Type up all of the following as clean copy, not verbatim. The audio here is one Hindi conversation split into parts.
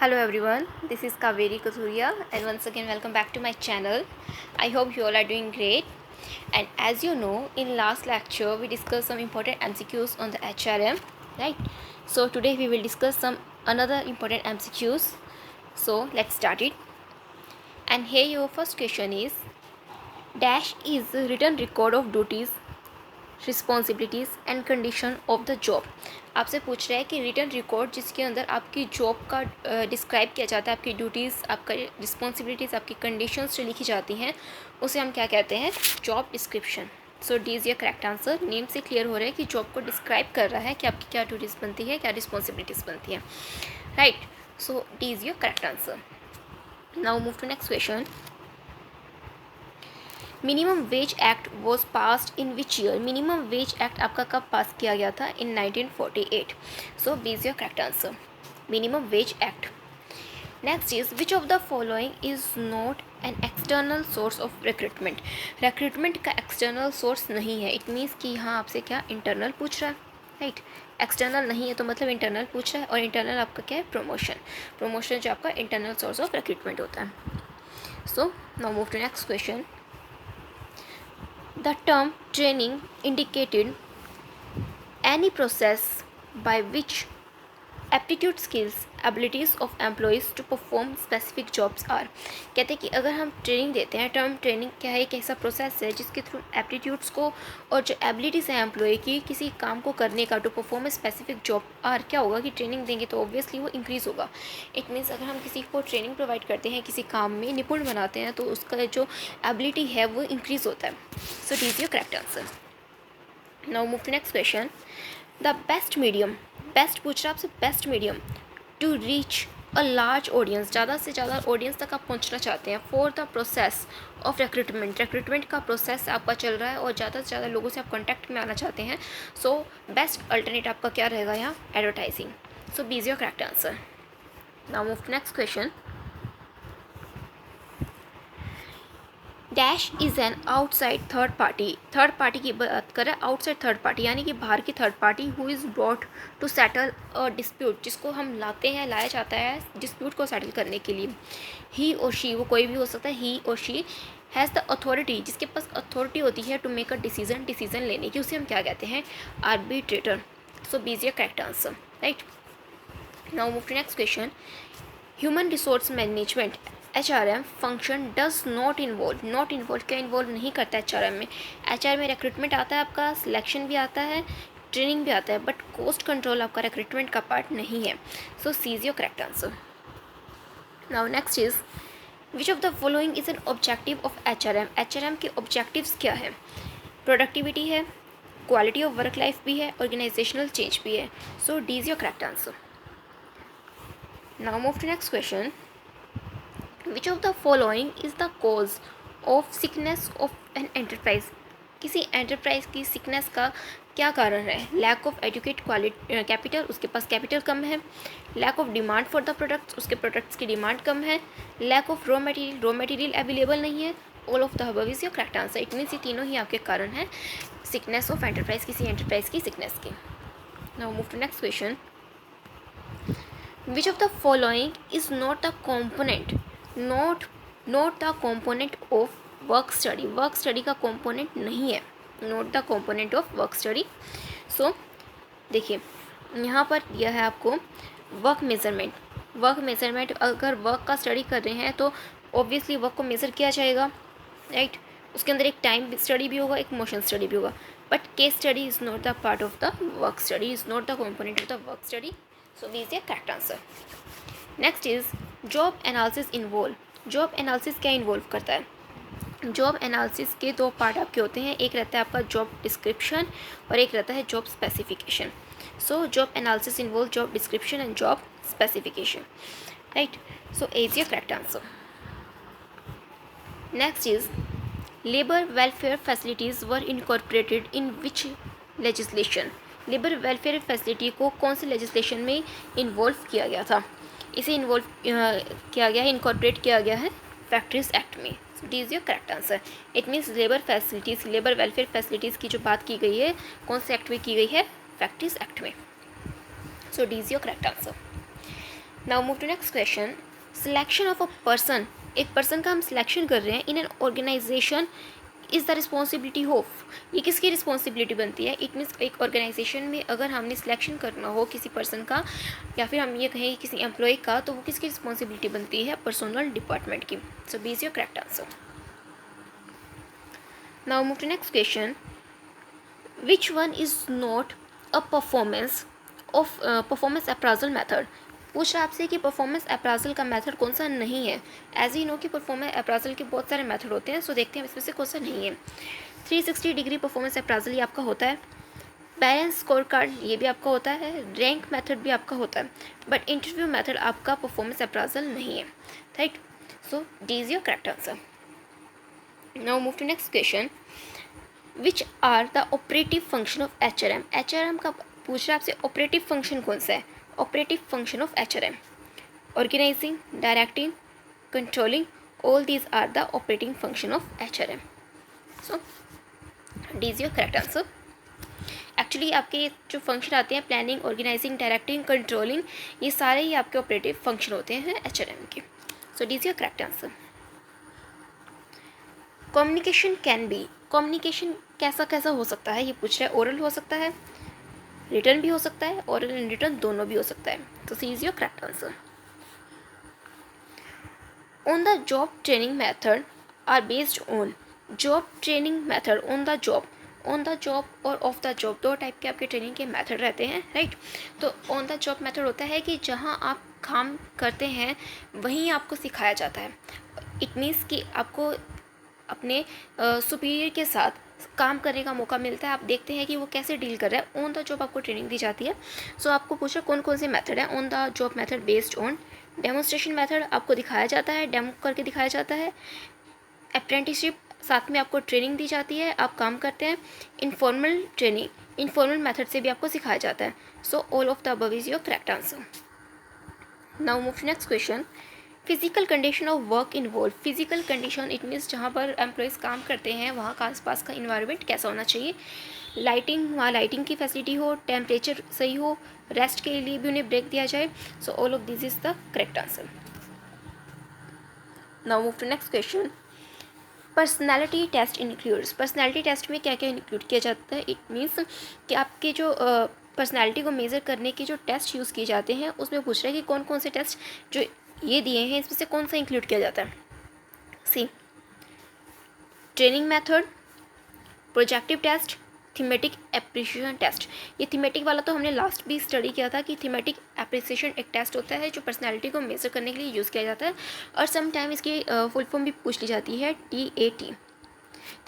Hello everyone, this is Kaveri Kathuria and once again welcome back to my channel. I hope you all are doing great. And as you know, in last lecture we discussed some important MCQs on the HRM, right? So today we will discuss some another important MCQs. So let's start it. And here your first question is, dash is the written record of duties, responsibilities and condition of the job. आपसे पूछ रहा है कि रिटर्न रिकॉर्ड जिसके अंदर आपकी जॉब का डिस्क्राइब किया जाता है, आपकी ड्यूटीज़, आपका रिस्पॉन्सिबिलिटीज़, आपकी कंडीशंस जो लिखी जाती हैं उसे हम क्या कहते हैं? Job description. So D is your correct answer. Name से क्लियर हो रहा है कि जॉब को डिस्क्राइब कर रहा है कि आपकी क्या ड्यूटीज़ बनती है, क्या रिस्पॉन्सिबिलिटीज़ बनती हैं, right. So D is your correct answer. Now move to next question. Minimum wage act was passed in which year? Minimum wage act आपका कब पास किया गया था? In 1948. So B is your correct answer. Minimum wage act. Next is which of the following is not an external source of recruitment? Recruitment का एक्सटर्नल सोर्स नहीं है. इट मीन्स कि यहाँ आपसे क्या इंटरनल पूछ रहा है, राइट. एक्सटर्नल नहीं है तो मतलब इंटरनल पूछ रहा है, और इंटरनल आपका क्या है? प्रमोशन. प्रमोशन जो आपका इंटरनल सोर्स ऑफ रिक्रूटमेंट होता है. So now move to next question. The term training indicated any process by which aptitude skills abilities of employees to perform specific jobs are. कहते हैं कि अगर हम ट्रेनिंग देते हैं, टर्म ट्रेनिंग क्या है? एक ऐसा प्रोसेस है जिसके थ्रू एप्टीट्यूड्स को और जो एबिलिटीज़ हैं एम्प्लॉय की किसी काम को करने का, to perform a specific job or, क्या होगा कि ट्रेनिंग देंगे तो ऑब्वियसली वो इंक्रीज़ होगा. इट मीन्स अगर हम किसी को ट्रेनिंग प्रोवाइड करते हैं, किसी काम में निपुण बनाते हैं, तो उसका जो एबिलिटी है वो इंक्रीज़ होता है. So D is your correct answer. Now move to next question. The best medium, best पूछ रहा है आपसे, best medium to reach a large audience, ज़्यादा से ज़्यादा ऑडियंस तक आप पहुंचना चाहते हैं for the process of recruitment. Recruitment का प्रोसेस आपका चल रहा है और ज़्यादा से ज़्यादा लोगों से आप कॉन्टैक्ट में आना चाहते हैं. सो बेस्ट अल्टरनेट आपका क्या रहेगा यहाँ? Advertising. So B is your correct answer. Now move to next question. Dash is an outside third party. Third party की बात करें, आउटसाइड थर्ड पार्टी यानी कि बाहर की third party who is brought to settle a dispute, जिसको हम लाते हैं, लाया जाता है डिस्प्यूट को सेटल करने के लिए. ही और शी, वो कोई भी हो सकता है, ही और शी हैज़ द अथॉरिटी, जिसके पास अथॉरिटी होती है to make a decision, decision लेने की, उसे हम क्या कहते हैं? Arbitrator. So B is your correct answer, right. Now move to next question. Human resource management HRM function does not involve, क्या इन्वॉल्व नहीं करता है HRM में? HR में रिक्रूटमेंट आता है आपका, सिलेक्शन भी आता है, ट्रेनिंग भी आता है, बट कॉस्ट कंट्रोल आपका रिक्रूटमेंट का पार्ट नहीं है. So C is your correct answer. Now next is which of the following is an objective of HRM? HRM के ऑब्जेक्टिव्स क्या है? प्रोडक्टिविटी है, क्वालिटी ऑफ वर्क लाइफ भी है, ऑर्गेनाइजेशनल चेंज भी है. So D is your correct answer. Now move to next question. Which of the following is the cause of sickness of an enterprise? किसी एंटरप्राइज की सिकनेस का क्या कारण है? लैक ऑफ एजुकेट कैपिटल, उसके पास कैपिटल कम है. Lack of demand for the products, उसके प्रोडक्ट्स की डिमांड कम है. Lack of raw material available नहीं है. All of the above is your correct answer. It means ये तीनों ही आपके कारण हैं सिकनेस ऑफ एंटरप्राइज, किसी एंटरप्राइज की सिकनेस की. Now move to next question. Which of the following is not the component, not the component of work study? Work study का कॉम्पोनेंट नहीं है, not the component of work study. सो देखिए यहाँ पर यह है आपको वर्क मेजरमेंट. वर्क मेजरमेंट, अगर वर्क का स्टडी कर रहे हैं तो ऑब्वियसली वर्क को मेज़र किया जाएगा, राइट. उसके अंदर एक टाइम स्टडी भी होगा, एक मोशन स्टडी भी होगा, but case study is not the part of the work study, is not the component of the work study. So B is the correct answer. Next is job analysis involve. Job analysis क्या इन्वॉल्व करता है? जॉब एनालिसिस के दो पार्ट आपके होते हैं, एक रहता है आपका जॉब डिस्क्रिप्शन और एक रहता है job specification. So job analysis involve job description and job specification, right. So A is your correct answer. Next is labour welfare facilities were incorporated in which legislation? Labour welfare facility को कौन से लेजिस्लेशन में इन्वॉल्व किया गया था? इसे इन्वॉल्व किया गया है, इनकॉर्पोरेट किया गया है फैक्ट्रीज एक्ट में. So D is your correct answer. It means labour facilities, labour welfare facilities की जो बात की गई है कौन से एक्ट में की गई है? फैक्ट्रीज एक्ट में. So D is your correct answer. Now move to next question. Selection of a person, एक पर्सन का हम सिलेक्शन कर रहे हैं in an organisation is the responsibility of, ये किसकी रिस्पॉन्सिबिलिटी बनती है? इट मीन्स एक ऑर्गेनाइजेशन में अगर हमने सिलेक्शन करना हो किसी पर्सन का या फिर हम ये कहें किसी एम्प्लॉय का, तो वो किसकी रिस्पॉन्सिबिलिटी बनती है? पर्सनल डिपार्टमेंट की. So B is your correct answer. Now move to next question. Which one is not a performance appraisal method. पूछ रहा आपसे कि परफॉर्मेंस अप्राजल का मेथड कौन सा नहीं है. एज यू नो कि परफॉर्मेंस अप्राजल के बहुत सारे मेथड होते हैं, सो देखते हैं इसमें से कौन सा नहीं है. 360 डिग्री परफॉर्मेंस अप्राजल ये आपका होता है. बैलेंस स्कोर कार्ड ये भी आपका होता है. रैंक मेथड भी आपका होता है. बट इंटरव्यू मेथड आपका परफॉर्मेंस अप्राजल नहीं है. Right. So D is your correct answer. Now move to next question. Which are the operative function of HRM. HRM का पूछ रहा है आपसे ऑपरेटिव फंक्शन कौन सा है. Operative function of HRM. Organising, directing, controlling, all these are the operating function of HRM. So D is your correct answer. Actually आपके जो फंक्शन आते हैं प्लानिंग, ऑर्गेनाइजिंग, डायरेक्टिंग, कंट्रोलिंग, ये सारे ही आपके ऑपरेटिव फंक्शन होते हैं HRM के. So D is your correct answer. Communication can be. Communication कैसा कैसा हो सकता है ये पूछ रहा है. ओरल हो सकता है, रिटर्न भी हो सकता है, ओरल एंड रिटर्न दोनों भी हो सकता है. तो C is your correct answer. On the job training method are based on. Job training method on the job और ऑफ द जॉब, दो टाइप के आपके ट्रेनिंग के मेथड रहते हैं. राइट. तो ऑन द जॉब मेथड होता है कि जहाँ आप काम करते हैं वहीं आपको सिखाया जाता है. इट मीन्स कि आपको अपने सुपीरियर के साथ काम करने का मौका मिलता है. आप देखते हैं कि वो कैसे डील कर रहा है. ऑन द जॉब आपको ट्रेनिंग दी जाती है. सो आपको पूछा कौन कौन से मेथड है. On the job method based on demonstration method, आपको दिखाया जाता है, डेमो करके दिखाया जाता है. अप्रेंटिसशिप, साथ में आपको ट्रेनिंग दी जाती है, आप काम करते हैं. इनफॉर्मल ट्रेनिंग, इनफॉर्मल मेथड से भी आपको सिखाया जाता है. So all of the above is your correct answer. Now move to next question. Physical condition of work involve. Physical condition it means जहाँ पर एम्प्लॉयज़ काम करते हैं वहाँ का आसपास का इन्वायरमेंट कैसा होना चाहिए. लाइटिंग, वहाँ लाइटिंग की फैसिलिटी हो, टेम्परेचर सही हो, रेस्ट के लिए भी उन्हें ब्रेक दिया जाए. So all of this is the correct answer. Now move to next question. Personality test includes. Personality test में क्या क्या इंक्लूड किया जाता है. इट मीन्स कि आपके जो पर्सनैलिटी को मेज़र करने के जो टेस्ट यूज़ किए जाते हैं उसमें पूछ रहा है कि कौन कौन से टेस्ट जो ये दिए हैं इसमें से कौन सा इंक्लूड किया जाता है. C, training method, projective test, thematic appreciation test. ये थीमेटिक वाला तो हमने लास्ट भी स्टडी किया था कि थीमेटिक एप्रिसिएशन एक टेस्ट होता है जो पर्सनैलिटी को मेज़र करने के लिए यूज़ किया जाता है. और सम टाइम इसकी फुल फॉर्म भी पूछ ली जाती है, TAT,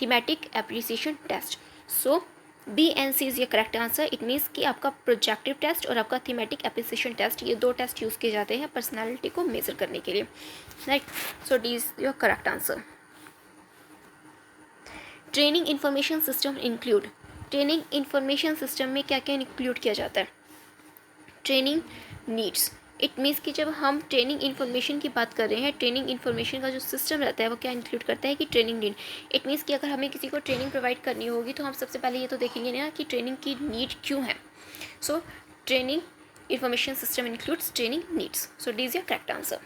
thematic appreciation test. So B and C is ये करेक्ट आंसर. इट मीन्स कि आपका प्रोजेक्टिव टेस्ट और आपका थीमेटिक एप्रिसिएशन टेस्ट, ये दो टेस्ट यूज़ किए जाते हैं पर्सनैलिटी को मेज़र करने के लिए. Right. So D is your correct answer. Training information system include. Training information system में क्या क्या इंक्लूड किया जाता है. Training needs. इट मीन्स कि जब हम ट्रेनिंग इन्फॉर्मेशन की बात कर रहे हैं, ट्रेनिंग इन्फॉर्मेशन का जो सिस्टम रहता है वो क्या इंक्लूड करता है कि ट्रेनिंग नीड. इट मीन्स कि अगर हमें किसी को ट्रेनिंग प्रोवाइड करनी होगी तो हम सबसे पहले ये तो देखेंगे ना कि ट्रेनिंग की नीड क्यों है. So training information system includes training needs. So D is your correct answer.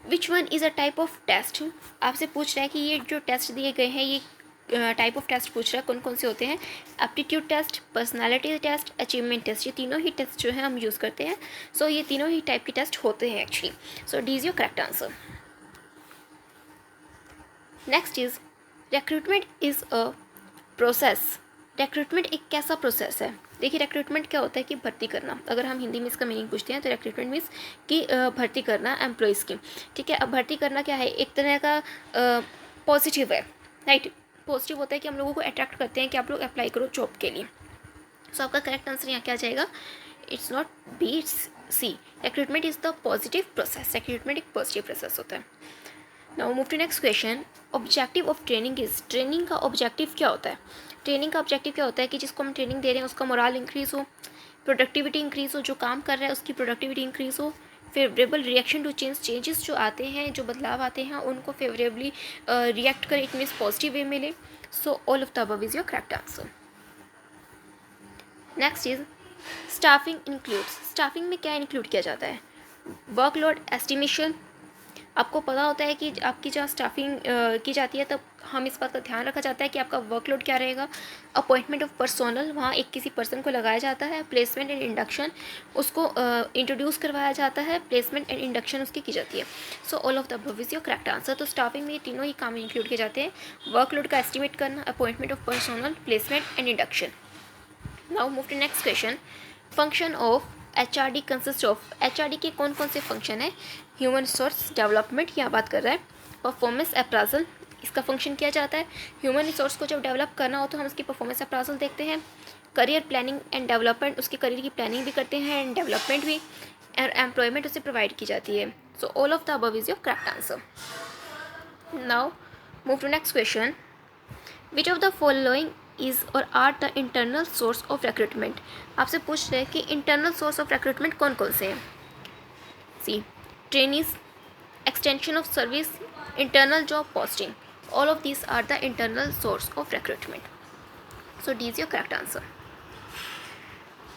Which one is a type of test. आपसे पूछ रहा है कि ये जो टेस्ट दिए गए हैं ये टाइप ऑफ टेस्ट पूछ रहा है कौन कौन से होते हैं. Aptitude test, personality test, achievement test, ये तीनों ही टेस्ट जो है हम यूज़ करते हैं. सो ये तीनों ही टाइप के टेस्ट होते हैं actually. So D is your correct answer. Next is recruitment is a process. Recruitment एक कैसा प्रोसेस है. देखिए रिक्रूटमेंट क्या होता है कि भर्ती करना. अगर हम हिंदी में इसका मीनिंग पूछते हैं तो रिक्रूटमेंट मीन्स कि भर्ती करना एम्प्लॉयज़ की. ठीक है. अब भर्ती करना क्या है, एक तरह का पॉजिटिव है. राइट. पॉजिटिव होता है कि हम लोगों को अट्रैक्ट करते हैं कि आप लोग अप्लाई करो जॉब के लिए. सो आपका करेक्ट आंसर यहाँ क्या आ जाएगा. It's not B, it's C. Recruitment is the positive process. Recruitment एक पॉजिटिव प्रोसेस होता है. Now move to next question. Objective of training is. Training का ऑब्जेक्टिव क्या होता है. ट्रेनिंग का ऑब्जेक्टिव क्या होता है कि जिसको हम ट्रेनिंग दे रहे हैं उसका मोराल इंक्रीज़ हो, प्रोडक्टिविटी इंक्रीज़ हो, जो काम कर रहा है उसकी प्रोडक्टिविटी इंक्रीज़ हो, फेवरेबल रिएक्शन टू चेंजेस जो आते हैं, जो बदलाव आते हैं उनको फेवरेबली रिएक्ट करें. इट मीन्स पॉजिटिव वे मिले. सो all of the above is your correct answer. Next is staffing में क्या इंक्लूड किया जाता है? Workload estimation. आपको पता होता है कि आपकी जहाँ स्टाफिंग की जाती है तब हम इस बात का ध्यान रखा जाता है कि आपका वर्कलोड क्या रहेगा। अपॉइंटमेंट ऑफ पर्सोनल, वहाँ एक किसी पर्सन को लगाया जाता है। प्लेसमेंट एंड इंडक्शन, उसको इंट्रोड्यूस करवाया जाता है। प्लेसमेंट एंड इंडक्शन उसकी की जाती है। So all of the above is your correct answer. तो स्टाफिंग में ये तीनों ही काम इंक्लूड किए जाते हैं, वर्कलोड का एस्टिमेट करना, appointment of personnel, placement and induction. Now move to next question. Function of HRD consist of, HRD के कौन कौन से फंक्शन है? ह्यूमन रिसोर्स डेवलपमेंट की बात कर रहा है। परफॉर्मेंस अप्राजल, इसका फंक्शन किया जाता है। ह्यूमन रिसोर्स को जब डेवलप करना हो तो हम उसकी परफॉर्मेंस अप्राजल देखते हैं। करियर प्लानिंग एंड डेवलपमेंट, उसके करियर की प्लानिंग भी करते हैं एंड डेवलपमेंट भी, और एम्प्लॉयमेंट उसे प्रोवाइड की जाती है। So all of the above is your correct answer. Now move to next question. Which of the following is और are the internal source of recruitment? आपसे पूछ रहे हैं कि इंटरनल सोर्स ऑफ रिक्रूटमेंट कौन कौन से हैं? C, trainees, extension of service, internal job posting. All of these are the internal source of recruitment. So D is your correct answer.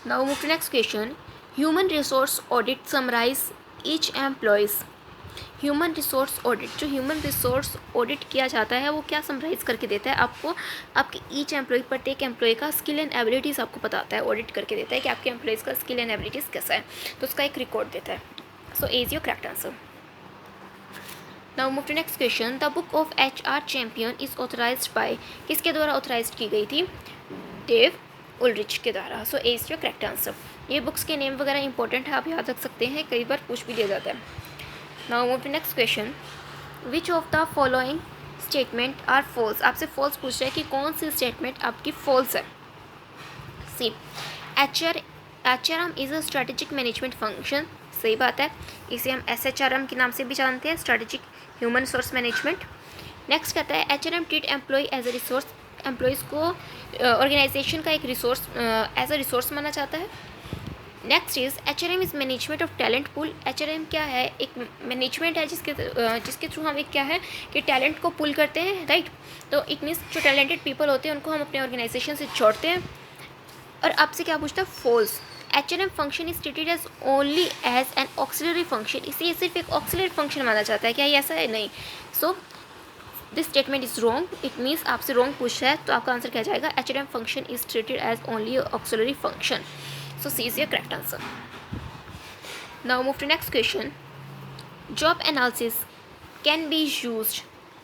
Now move to next question. Human resource audit summarise each employees. Human resource audit, जो ह्यूमन रिसोर्स ऑडिट किया जाता है वो क्या समराइज़ करके देता है आपको? आपके ईच एम्प्लॉय, प्रत्येक एम्प्लॉय का स्किल एंड एबिलिटीज़ आपको बताता है, ऑडिट करके देता है कि आपके एम्प्लॉयज़ का स्किल एंड एबिलिटीज़ कैसा है, तो उसका एक रिकॉर्ड देता है। So is your correct answer. Now move to next question. The book of HR champion is authorised by, किसके द्वारा ऑथराइज्ड की गई थी? डेव उलरिच के द्वारा। सो इज योर करेक्ट आंसर। ये बुक्स के नेम वगैरह इंपॉर्टेंट है, आप याद रख सकते हैं, कई बार पूछ भी लिया जाता है। Now move to next question. Which of the following statement are false? आपसे फॉल्स पूछ रहा है कि कौन सी स्टेटमेंट आपकी फॉल्स है। सी, HRM is a strategic management function. सही बात है, इसे हम SHRM के नाम से भी जानते हैं, strategic human resource management. Next कहता है HRM treat employ as a resource, employees को ऑर्गेनाइजेशन का एक रिसोर्स एज अ रिसोर्स माना जाता है। Next is HRM is management of talent pool. HRM क्या है? एक मैनेजमेंट है जिसके थ्रू हम एक क्या है कि टैलेंट को पुल करते हैं, राइट। तो इट मीन्स जो टैलेंटेड पीपल होते हैं उनको हम अपने ऑर्गेनाइजेशन से जोड़ते हैं। और आपसे क्या पूछता है? False. HRM function is treated as only as an auxiliary function. इसे सिर्फ एक ऑक्सिलरी फंक्शन माना जाता है, क्या ये ऐसा है? नहीं। So this statement is wrong. It means आपसे रॉन्ग पूछ रहा है तो आपका आंसर क्या जाएगा? HRM function is treated as only auxiliary function. So C is your correct answer. Now move to next question. Job analysis can be used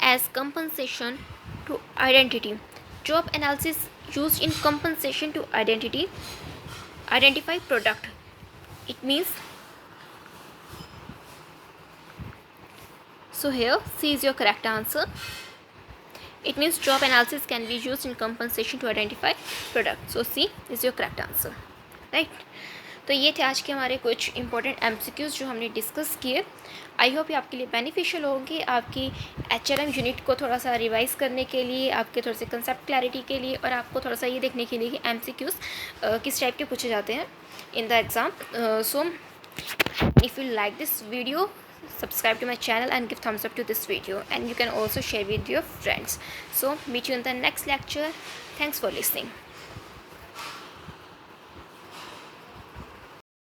as compensation to identity. Job analysis used in compensation to identify product. It means, so here C is your correct answer. It means job analysis can be used in compensation to identify product. So C is your correct answer. Right. तो ये थे आज के हमारे कुछ इंपॉर्टेंट MCQs जो हमने डिस्कस किए। आई होप ये आपके लिए बेनिफिशियल होंगे, आपकी HRM यूनिट को थोड़ा सा रिवाइज करने के लिए, आपके थोड़े से कंसेप्ट क्लैरिटी के लिए, और आपको थोड़ा सा ये देखने के लिए कि MCQs किस टाइप के पूछे जाते हैं in the exam. So if you like this video, subscribe to my channel and give thumbs up to this video, and you can also share with your friends. So meet you in the next lecture. Thanks for listening.